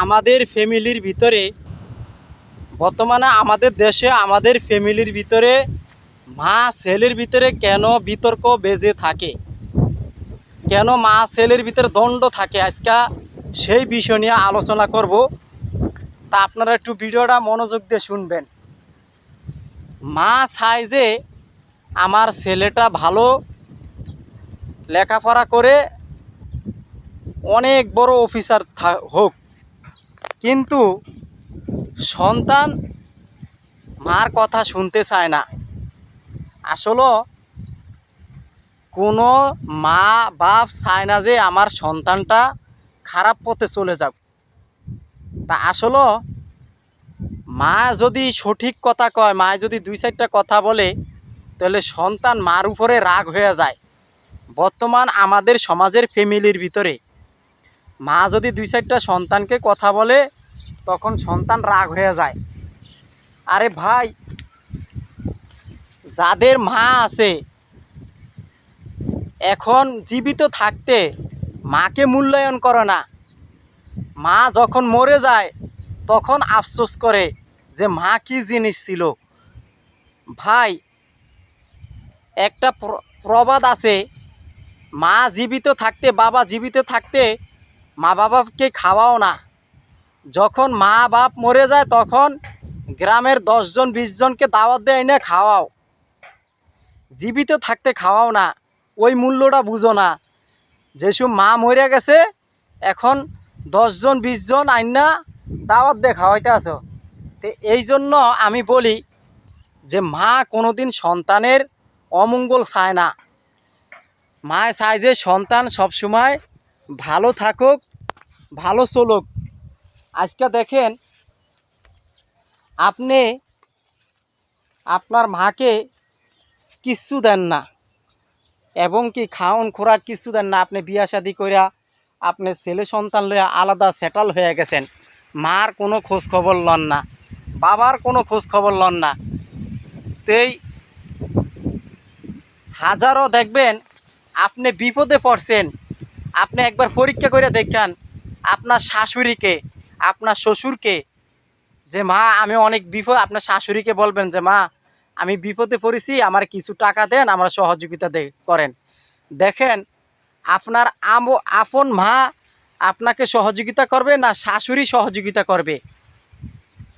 আমাদের ফ্যামিলির ভিতরে বর্তমানে আমাদের দেশে আমাদের ফ্যামিলির ভিতরে মা ছেলের ভিতরে কেন বিতর্ক বেজে থাকে, কেন মা ছেলের ভিতরে দ্বন্দ্ব থাকে, আজকে সেই বিষয় নিয়ে আলোচনা করব। তা আপনারা একটু ভিডিওটা মনোযোগ দিয়ে শুনবেন। মা চায় যে আমার ছেলেটা ভালো লেখাপড়া করে অনেক বড় অফিসার হোক, কিন্তু সন্তান মার কথা শুনতে চায় না। আসলে কোনো মা বাপ চায় না যে আমার সন্তানটা খারাপ পথে চলে যাক। তা আসলে মা যদি সঠিক কথা কয়, মা যদি দুই চারটা কথা বলে, তাহলে সন্তান মার উপরে রাগ হয়ে যায়। বর্তমান আমাদের সমাজের ফ্যামিলির ভিতরে মা যদি দুই চারটা সন্তানকে কথা বলে, তখন সন্তান রাগ হয়ে যায়। আরে ভাই, যাদের মা আছে এখন জীবিত থাকতে মাকে মূল্যায়ন করে না, মা যখন মরে যায় তখন আফসোস করে যে মা কি জিনিস ছিল। ভাই, একটা প্রবাদ আছে, মা জীবিত থাকতে বাবা জীবিত থাকতে মা বাবাকে খাওয়াও না, যখন মা বাপ মরে যায় তখন গ্রামের 10 জন 20 জনকে দাওয়াত দেয় না খাওয়াও, জীবিত থাকতে খাওয়াও না। ওই মূল্যটা বুঝো না। যেসব মা মরে গেছে এখন 10 জন 20 জন আইনা দাওয়াত দিয়ে খাওয়াইতে আসো। তো এই জন্য আমি বলি যে মা কোনোদিন সন্তানের অমঙ্গল চায় না। মা চায় যে সন্তান সবসময় ভালো থাকুক, ভালো চলুক। আজকে দেখেন, আপনি আপনার মাকে কিচ্ছু দেন না, এবং কি খাওন খোরাক কিছু দেন না। আপনি বিয়া শাদি কইরা আপনি ছেলে সন্তান লইয়া আলাদা সেটেল হয়ে গেছেন, মার কোনো খোঁজ খবর লন না, বাবার কোনো খোঁজ খবর লন না। তেই হাজারও দেখবেন আপনি বিপদে পড়ছেন, আপনি একবার পরীক্ষা করে দেখান আপনার শাশুড়িকে, আপনার শ্বশুরকে, যে মা আমি অনেক বিপদ, আপনার শাশুড়িকে বলবেন যে মা আমি বিপদে পড়েছি, আমার কিছু টাকা দেন, আমার সহযোগিতা করেন। দেখেন আপনার আপন মা আপনাকে সহযোগিতা করবে না শাশুড়ি সহযোগিতা করবে,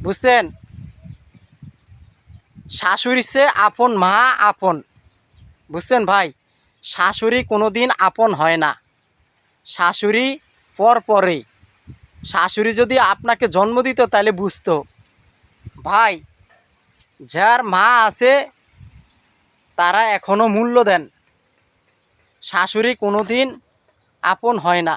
বুঝছেন? শাশুড়ি সে আপন মা আপন, বুঝছেন ভাই? শাশুড়ি কোনো দিন আপন হয় না, শাশুড়ি পরে। শাশুড়ি যদি আপনাকে জন্ম দিত তাহলে বুঝতো। ভাই, যার মা আছে তারা এখনও মূল্য দেন, শাশুড়ি কোনো দিন আপন হয় না।